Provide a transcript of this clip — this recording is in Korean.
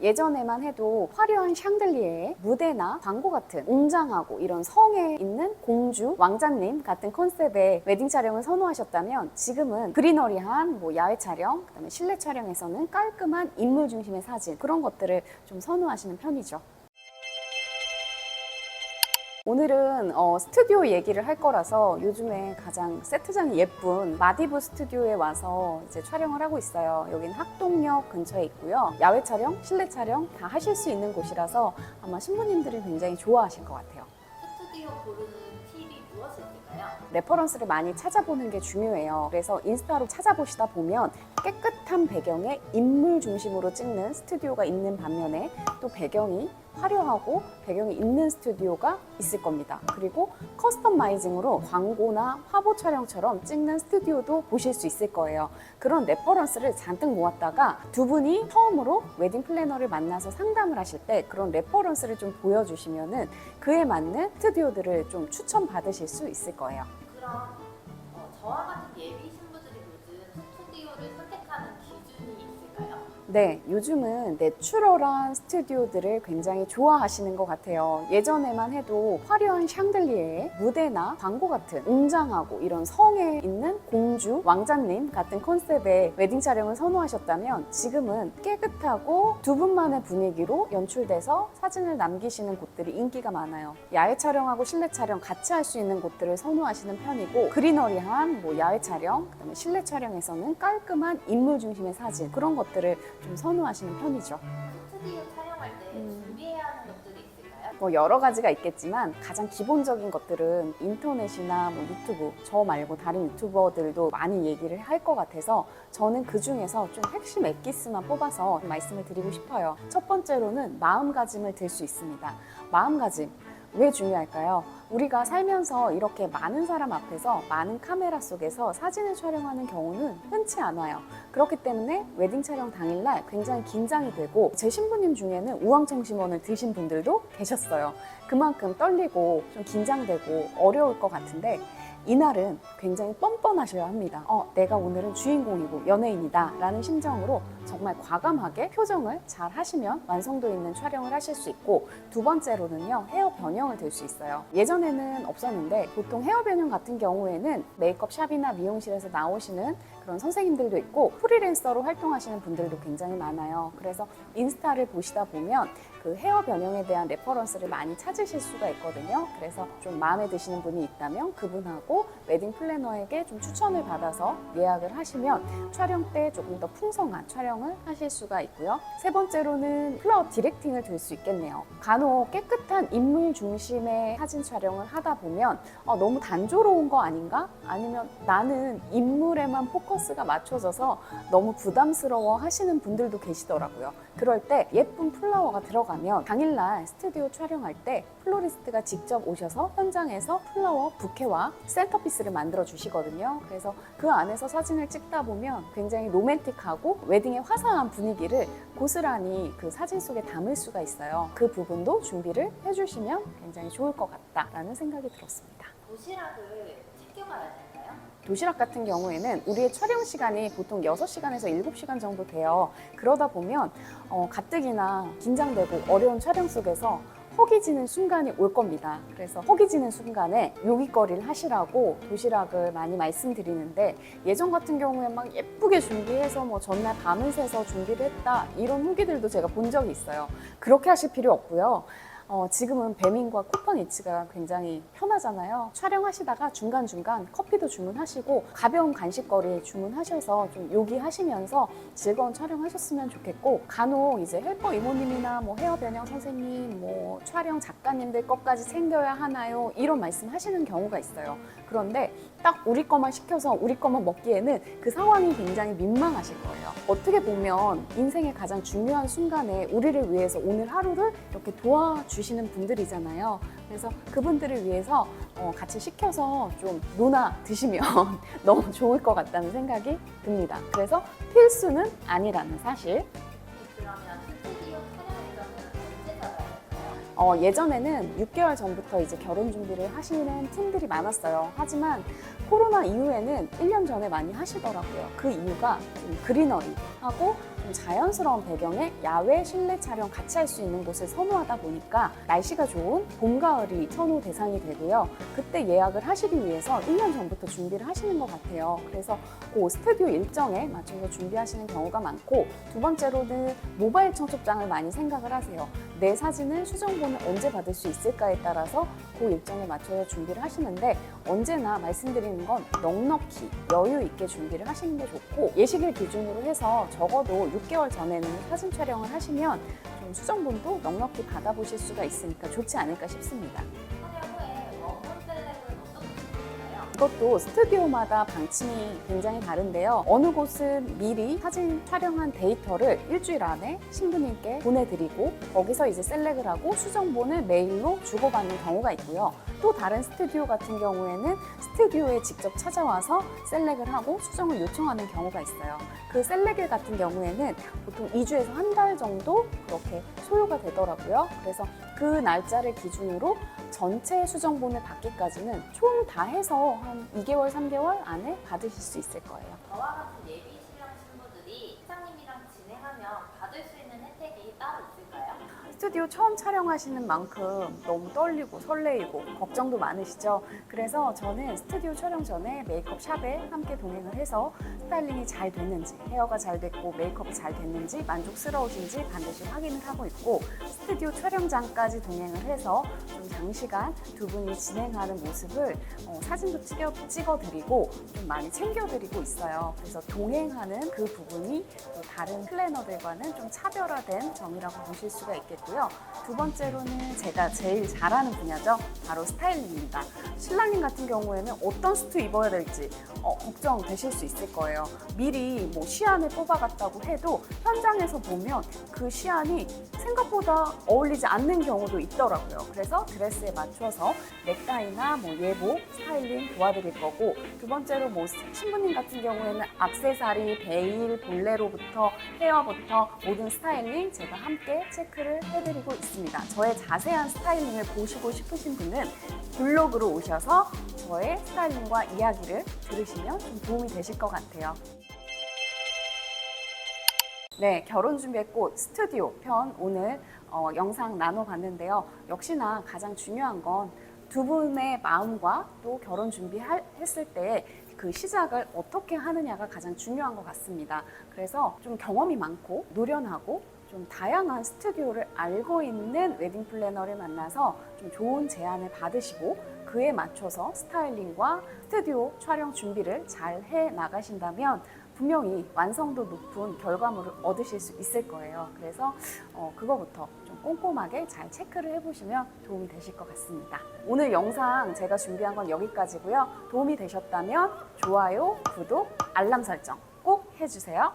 예전에만 해도 화려한 샹들리에 무대나 광고 같은 웅장하고 이런 성에 있는 공주, 왕자님 같은 컨셉의 웨딩 촬영을 선호하셨다면 지금은 그리너리한 야외 촬영, 그다음에 실내 촬영에서는 깔끔한 인물 중심의 사진, 그런 것들을 좀 선호하시는 편이죠. 오늘은 스튜디오 얘기를 할 거라서 요즘에 가장 세트장이 예쁜 마디브 스튜디오에 와서 이제 촬영을 하고 있어요. 여기는 학동역 근처에 있고요. 야외 촬영, 실내 촬영 다 하실 수 있는 곳이라서 아마 신부님들이 굉장히 좋아하실 것 같아요. 스튜디오 고르는 팁이 무엇일까요? 레퍼런스를 많이 찾아보는 게 중요해요. 그래서 인스타로 찾아보시다 보면 깨끗한 배경에 인물 중심으로 찍는 스튜디오가 있는 반면에 또 배경이 화려하고 배경이 있는 스튜디오가 있을 겁니다. 그리고 커스터마이징으로 광고나 화보 촬영처럼 찍는 스튜디오도 보실 수 있을 거예요. 그런 레퍼런스를 잔뜩 모았다가 두 분이 처음으로 웨딩 플래너를 만나서 상담을 하실 때 그런 레퍼런스를 좀 보여주시면은 그에 맞는 스튜디오들을 좀 추천받으실 수 있을 거예요. 그럼 저와 같은 예비 신부들이 요즘 스튜디오를 선택하는 기준이 있을까요? 네, 요즘은 내추럴한 스튜디오들을 굉장히 좋아하시는 것 같아요. 예전에만 해도 화려한 샹들리에 무대나 광고 같은 웅장하고 이런 성에 있는 공주, 왕자님 같은 컨셉의 웨딩 촬영을 선호하셨다면 지금은 깨끗하고 두 분만의 분위기로 연출돼서 사진을 남기시는 곳들이 인기가 많아요. 야외 촬영하고 실내 촬영 같이 할 수 있는 곳들을 선호하시는 편이고 그리너리한 야외 촬영, 그다음에 실내 촬영에서는 깔끔한 인물 중심의 사진, 그런 것들을 좀 선호하시는 편이죠. 스튜디오 촬영할 때 준비해야 하는 것들이 있을까요? 여러 가지가 있겠지만 가장 기본적인 것들은 인터넷이나 유튜브, 저 말고 다른 유튜버들도 많이 얘기를 할 것 같아서 저는 그 중에서 좀 핵심 엑기스만 뽑아서 말씀을 드리고 싶어요. 첫 번째로는 마음가짐을 들 수 있습니다. 마음가짐. 왜 중요할까요? 우리가 살면서 이렇게 많은 사람 앞에서 많은 카메라 속에서 사진을 촬영하는 경우는 흔치 않아요. 그렇기 때문에 웨딩 촬영 당일날 굉장히 긴장이 되고 제 신부님 중에는 우황청심원을 드신 분들도 계셨어요. 그만큼 떨리고 좀 긴장되고 어려울 것 같은데 이날은 굉장히 뻔뻔하셔야 합니다. 내가 오늘은 주인공이고 연예인이다 라는 심정으로 정말 과감하게 표정을 잘 하시면 완성도 있는 촬영을 하실 수 있고, 두 번째로는요, 헤어 변형을 들 수 있어요. 예전에는 없었는데 보통 헤어 변형 같은 경우에는 메이크업 샵이나 미용실에서 나오시는 그런 선생님들도 있고 프리랜서로 활동하시는 분들도 굉장히 많아요. 그래서 인스타를 보시다 보면 그 헤어 변형에 대한 레퍼런스를 많이 찾으실 수가 있거든요. 그래서 좀 마음에 드시는 분이 있다면 그분하고 웨딩 플래너에게 좀 추천을 받아서 예약을 하시면 촬영 때 조금 더 풍성한 촬영을 하실 수가 있고요. 세 번째로는 플라워 디렉팅을 들 수 있겠네요. 간혹 깨끗한 인물 중심의 사진 촬영을 하다 보면 너무 단조로운 거 아닌가? 아니면 나는 인물에만 포커스가 맞춰져서 너무 부담스러워 하시는 분들도 계시더라고요. 그럴 때 예쁜 플라워가 들어가면 당일날 스튜디오 촬영할 때 플로리스트가 직접 오셔서 현장에서 플라워 부케와 센터피스를 만들어 주시거든요. 그래서 그 안에서 사진을 찍다 보면 굉장히 로맨틱하고 웨딩의 화사한 분위기를 고스란히 그 사진 속에 담을 수가 있어요. 그 부분도 준비를 해주시면 굉장히 좋을 것 같다라는 생각이 들었습니다. 도시락을 챙겨가야 될까요? 도시락 같은 경우에는 우리의 촬영 시간이 보통 6시간에서 7시간 정도 돼요. 그러다 보면 가뜩이나 긴장되고 어려운 촬영 속에서 허기지는 순간이 올 겁니다. 그래서 허기지는 순간에 요깃거리를 하시라고 도시락을 많이 말씀드리는데, 예전 같은 경우에 막 예쁘게 준비해서 전날 밤을 새서 준비를 했다 이런 후기들도 제가 본 적이 있어요. 그렇게 하실 필요 없고요. 지금은 배민과 쿠팡 이츠가 굉장히 편하잖아요. 촬영하시다가 중간중간 커피도 주문하시고 가벼운 간식거리 주문하셔서 좀 요기하시면서 즐거운 촬영하셨으면 좋겠고, 간혹 이제 헬퍼 이모님이나 헤어 변형 선생님, 촬영 작가님들 것까지 챙겨야 하나요? 이런 말씀 하시는 경우가 있어요. 그런데 딱 우리 것만 시켜서 우리 것만 먹기에는 그 상황이 굉장히 민망하실 거예요. 어떻게 보면 인생의 가장 중요한 순간에 우리를 위해서 오늘 하루를 이렇게 도와주시는 분들이잖아요. 그래서 그분들을 위해서 같이 시켜서 좀 논아 드시면 너무 좋을 것 같다는 생각이 듭니다. 그래서 필수는 아니라는 사실. 그러면 스튜디오 촬영에서는 언제 잡아야 될까요? 예전에는 6개월 전부터 이제 결혼 준비를 하시는 팀들이 많았어요. 하지만 코로나 이후에는 1년 전에 많이 하시더라고요. 그 이유가 좀 그리너리하고 좀 자연스러운 배경에 야외 실내 촬영 같이 할 수 있는 곳을 선호하다 보니까 날씨가 좋은 봄, 가을이 선호 대상이 되고요. 그때 예약을 하시기 위해서 1년 전부터 준비를 하시는 것 같아요. 그래서 그 스튜디오 일정에 맞춰서 준비하시는 경우가 많고, 두 번째로는 모바일 청첩장을 많이 생각을 하세요. 내 사진은 수정본을 언제 받을 수 있을까에 따라서 그 일정에 맞춰서 준비를 하시는데, 언제나 말씀드리는 건 넉넉히 여유 있게 준비를 하시는 게 좋고, 예식일 기준으로 해서 적어도 6개월 전에는 사진 촬영을 하시면 좀 수정본도 넉넉히 받아보실 수가 있으니까 좋지 않을까 싶습니다. 촬영 후에 원본 셀렉은 어떻게 진행하나요? 이것도 스튜디오마다 방침이 굉장히 다른데요. 어느 곳은 미리 사진 촬영한 데이터를 일주일 안에 신부님께 보내드리고, 거기서 이제 셀렉을 하고 수정본을 메일로 주고받는 경우가 있고요. 또 다른 스튜디오 같은 경우에는 스튜디오에 직접 찾아와서 셀렉을 하고 수정을 요청하는 경우가 있어요. 그 셀렉일 같은 경우에는 보통 2주에서 한 달 정도 그렇게 소요가 되더라고요. 그래서 그 날짜를 기준으로 전체 수정본을 받기까지는 총 다 해서 한 2개월, 3개월 안에 받으실 수 있을 거예요. 저와 같은 예비 신랑 신부들이 시장님이랑 진행하면 받을 수 있는 혜택이 따로 있을까요? 스튜디오 처음 촬영하시는 만큼 너무 떨리고 설레이고 걱정도 많으시죠? 그래서 저는 스튜디오 촬영 전에 메이크업 샵에 함께 동행을 해서 스타일링이 잘 됐는지, 헤어가 잘 됐고 메이크업이 잘 됐는지 만족스러우신지 반드시 확인을 하고 있고, 스튜디오 촬영장까지 동행을 해서 좀 장시간 두 분이 진행하는 모습을 사진도 찍어드리고 좀 많이 챙겨드리고 있어요. 그래서 동행하는 그 부분이 또 다른 플래너들과는 좀 차별화된 점이라고 보실 수가 있겠고요. 두 번째로는 제가 제일 잘하는 분야죠. 바로 스타일링입니다. 신랑님 같은 경우에는 어떤 수트 입어야 될지 걱정되실 수 있을 거예요. 미리 뭐 시안을 뽑아갔다고 해도 현장에서 보면 그 시안이 생각보다 어울리지 않는 경우도 있더라고요. 그래서 드레스에 맞춰서 넥타이나 뭐 예복, 스타일링 도와드릴 거고, 두 번째로 뭐 신부님 같은 경우에는 액세서리, 베일, 볼레로부터 헤어부터 모든 스타일링 제가 함께 체크를 해드리고 있습니다. 저의 자세한 스타일링을 보시고 싶으신 분은 블로그로 오셔서 저의 스타일링과 이야기를 들으시면 좀 도움이 되실 것 같아요. 네, 결혼 준비의 꽃 스튜디오 편 오늘 영상 나눠봤는데요. 역시나 가장 중요한 건 두 분의 마음과 또 결혼 준비했을 때 그 시작을 어떻게 하느냐가 가장 중요한 것 같습니다. 그래서 좀 경험이 많고 노련하고 좀 다양한 스튜디오를 알고 있는 웨딩 플래너를 만나서 좀 좋은 제안을 받으시고 그에 맞춰서 스타일링과 스튜디오 촬영 준비를 잘 해 나가신다면 분명히 완성도 높은 결과물을 얻으실 수 있을 거예요. 그래서 그거부터 좀 꼼꼼하게 잘 체크를 해보시면 도움이 되실 것 같습니다. 오늘 영상 제가 준비한 건 여기까지고요. 도움이 되셨다면 좋아요, 구독, 알람 설정 꼭 해주세요.